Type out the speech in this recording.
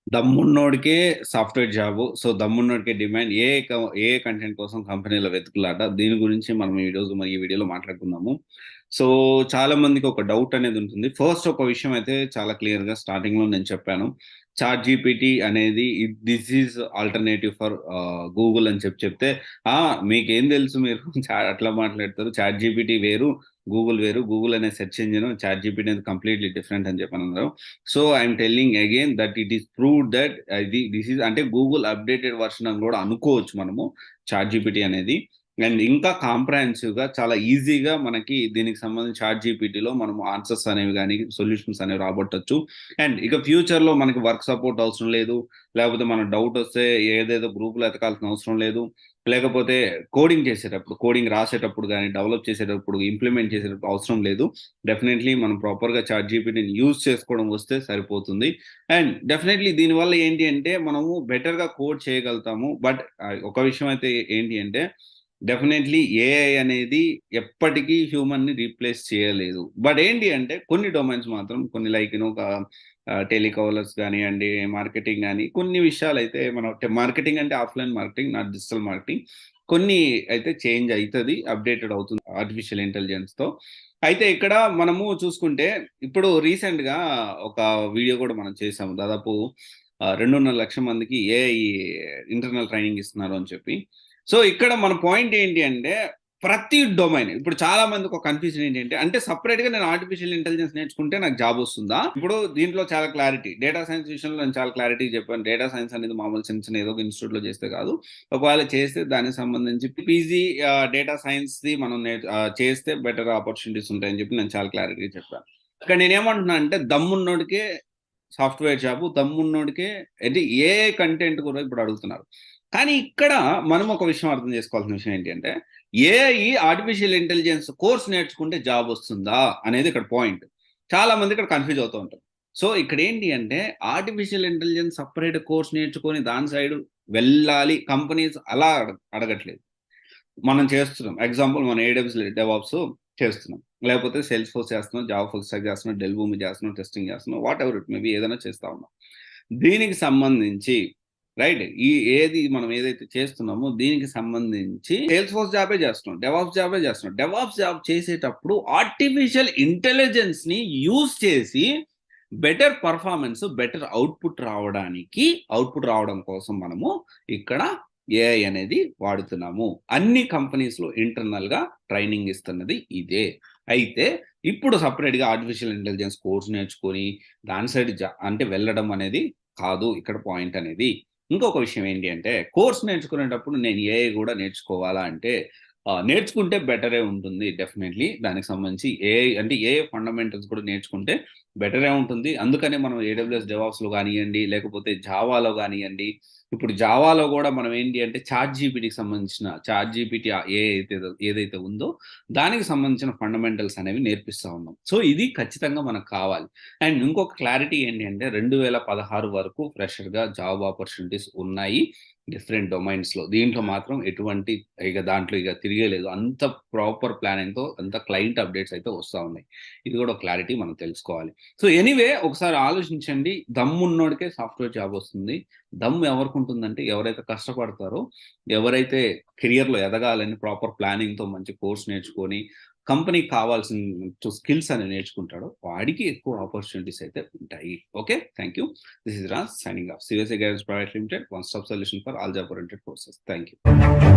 దమ్మున్నోడికే software job. So, దమ్మున్నోడికే demand. ఏ content కోసం కంపెనీల వెతుకులాట. దీని గురించి మనం ఈ వీడియోలో మాట్లాడుకుందాము. సో, చాలా మందికి ఒక డౌట్ అనేది ఉంటుంది. ఫస్ట్ ఒక విషయం అయితే చాలా క్లియర్‌గా స్టార్టింగ్‌లో నేను చెప్పాను. చాట్‌జీపీటీ అనేది this is alternative for Google అని చెప్తే, మీకేం తెలుసు మీరు అట్లా మాట్లాడతారు. చాట్‌జీపీటీ వేరు, గూగుల్ వేరు. గూగుల్ అనే సెర్చ్ ఇంజిన్, చాట్‌జీపీటీ అనేది కంప్లీట్‌లీ డిఫరెంట్ అని చెప్పనన్నారు. So I'm telling again that it is proved that this is అంటే గూగుల్ అప్డేటెడ్ వర్షన్ అని కూడా అనుకోవచ్చు మనము చాట్ జీపీటీ అనేది. అండ్ ఇంకా కాంప్రహెన్సివ్గా చాలా ఈజీగా మనకి దీనికి సంబంధించి చాట్ జీపీటీలో మనం ఆన్సర్స్ అనేవి కానీ సొల్యూషన్స్ అనేవి రాబట్టచ్చు. అండ్ ఇక ఫ్యూచర్లో మనకి వర్క్ సపోర్ట్ అవసరం లేదు, లేకపోతే మన డౌట్ వస్తే ఏదేదో గ్రూపులో ఎతకాల్సిన అవసరం లేదు, లేకపోతే కోడింగ్ రాసేటప్పుడు కానీ డెవలప్ చేసేటప్పుడు ఇంప్లిమెంట్ చేసేటప్పుడు అవసరం లేదు. డెఫినెట్లీ మనం ప్రాపర్‌గా చాట్ జీపీటీని యూజ్ చేసుకోవడం వస్తే సరిపోతుంది. అండ్ డెఫినెట్లీ దీనివల్ల ఏంటి అంటే మనము బెటర్‌గా కోడ్ చేయగలుగుతాము. బట్ ఒక విషయం అయితే ఏంటి అంటే డెఫినెట్లీ ఏఐ అనేది ఎప్పటికీ హ్యూమన్‌ని రీప్లేస్ చేయలేదు. బట్ ఏంటి అంటే కొన్ని డొమైన్స్ మాత్రం కొన్ని లైక్ టెలికాలర్స్ గానియండి, మార్కెటింగ్ గాని కొన్ని విషయాలైతే మనం మార్కెటింగ్ అంటే offline marketing, not digital marketing. కొన్ని అయితే చేంజ్ అయితది. అప్‌డేటెడ్ అవుతుంది ఆర్టిఫిషియల్ ఇంటెలిజెన్స్‌తో. అయితే ఇక్కడ మనము చూసుకుంటే ఇప్పుడు రీసెంట్‌గా ఒక వీడియో కూడా మనం చేసాము. దాదాపు 2.5 లక్షల మందికి ఏఐ ఇంటర్నల్ ట్రైనింగ్ ఇస్తున్నారు అని చెప్పి. సో, ఇక్కడ మన పాయింట్ ఏంటి అంటే ప్రతి డొమైన్ ఇప్పుడు చాలా మందికి ఒక కన్‌ఫ్యూజన్ ఏంటంటే, అంటే సెపరేట్‌గా నేను ఆర్టిఫిషియల్ ఇంటెలిజెన్స్ నేర్చుకుంటే నాకు జాబ్ వస్తుందా? ఇప్పుడు దీంట్లో చాలా క్లారిటీ. డేటా సైన్స్ విషయంలో నేను చాలా క్లారిటీగా చెప్పాను. డేటా సైన్స్ అనేది మామూలు చిన్న ఏదో ఒక ఇన్‌స్టిట్యూట్‌లో చేస్తే కాదు. ఒకవేళ చేస్తే దానికి సంబంధించి పీజీ డేటా సైన్స్‌ది మనం చేస్తే బెటర్ ఆపర్చునిటీస్ ఉంటాయని చెప్పి నేను చాలా క్లారిటీగా చెప్పాను. ఇక్కడ నేనేమంటున్నా అంటే దమ్మున్నోడికే సాఫ్ట్‌వేర్ జాబు, దమ్మున్నోడికే అంటే ఏఐ కంటెంట్ కూడా ఇప్పుడు అడుగుతున్నారు. కానీ ఇక్కడ మనం ఒక విషయం అర్థం చేసుకోవాల్సిన విషయం ఏంటి అంటే, ఏఐ ఆర్టిఫిషియల్ ఇంటెలిజెన్స్ కోర్స్ నేర్చుకుంటే జాబ్ వస్తుందా? అనేది ఇక్కడ పాయింట్. చాలా మంది ఇక్కడ కన్‌ఫ్యూజ్ అవుతూ ఉంటారు. సో, ఇక్కడేంటి అంటే ఆర్టిఫిషియల్ ఇంటెలిజెన్స్ సెపరేట్ కోర్స్ నేర్చుకొని దాని సైడ్ వెళ్ళాలి కంపెనీస్ అలా అడగట్లేదు. మనం చేస్తున్నాం. ఎగ్జాంపుల్ మనం ఏడబ్ల్యూఎస్ డెవాప్స్ చేస్తున్నాం. లేకపోతే సేల్స్‌ఫోర్స్ చేస్తున్నాం, జావా ఫుల్ స్టాక్ చేస్తున్నాం, డెల్ భూమి చేస్తున్నాం, టెస్టింగ్ చేస్తున్నాం. వాటెవర్ ఇట్ మే బి ఏదైనా చేస్తా ఉన్నాం. దీనికి సంబంధించి రైట్ ఏది మనం ఏదైతే చేస్తున్నామో దీనికి సంబంధించి సేల్స్‌ఫోర్స్ జాబే చేస్తున్నాం. డెవాప్స్ జాబే చేస్తున్నాం. డెవాప్స్ జాబ్ చేసేటప్పుడు ఆర్టిఫిషియల్ ఇంటెలిజెన్స్‌ని యూజ్ చేసి బెటర్ పెర్ఫార్మన్స్, బెటర్ అవుట్‌పుట్ రావడం కోసం మనము ఇక్కడ ఏఐ అనేది వాడుతున్నాము. అన్ని కంపెనీస్‌లో ఇంటర్నల్‌గా ట్రైనింగ్ ఇస్తున్నది ఇదే. అయితే ఇప్పుడు సెపరేట్‌గా ఆర్టిఫిషియల్ ఇంటెలిజెన్స్ కోర్స్ నేర్చుకొని దాని సైడ్ అంటే వెళ్ళడం అనేది కాదు ఇక్కడ పాయింట్ అనేది. ఇంకొక విషయం ఏంటి అంటే కోర్స్ నేర్చుకునేటప్పుడు నేను ఏఐ గూడా నేర్చుకోవాలా అంటే నేర్చుకుంటే బెటరే ఉంటుంది డెఫినైట్‌లీ. దానికి సంబంధించి ఏఐ ఫండమెంటల్స్ కూడా నేర్చుకుంటే బెటరే ఉంటుంది. అందుకనే మనం ఏడబ్ల్యూఎస్ డెవాప్స్‌లో గానియ్యండి, లేకపోతే జావాలో గానియ్యండి, ఇప్పుడు జావాలో గూడా మనం ఏంటి అంటే చాట్ జీపీటీ ఏఐ ఏదైతే ఉందో దానికి సంబంధించిన ఫండమెంటల్స్ అనేవి నేర్పిస్తా ఉన్నాం. సో, ఇది ఖచ్చితంగా మనకు కావాలి. అండ్ ఇంకొక క్లారిటీ ఏంటి అంటే 2016 వరకు ఫ్రెషర్‌గా జాబ్ ఆపర్చునిటీస్ ఉన్నాయి. డిఫరెంట్ డొమైన్స్‌లో. దీంట్లో మాత్రం ఎటువంటి దాంట్లో తిరిగేలేదు. అంత ప్రాపర్ ప్లానింగ్‌తో అంత క్లయింట్ అప్డేట్స్ అయితే వస్తా ఉన్నాయి. ఇది కూడా ఒక క్లారిటీ మనం తెలుసుకోవాలి. సో, ఎనీవే ఒకసారి ఆలోచించండి. దమ్మున్నోడికే సాఫ్ట్‌వేర్ జాబ్ వస్తుంది. దమ్ము ఎవరికుంటుందంటే ఎవరైతే కష్టపడతారో, ఎవరైతే కెరియర్‌లో ఎదగాలని ప్రాపర్ ప్లానింగ్‌తో మంచి కోర్స్ నేర్చుకొని, కంపెనీకి కావాల్సిన స్కిల్స్ అనేవి నేర్చుకుంటాడో వాడికి ఎక్కువ ఆపర్చునిటీస్ అయితే ఉంటాయి. Okay. Thank you. This is Raj signing off. CSA Guidance Private Limited, one-stop solution for all job-oriented courses. Thank you.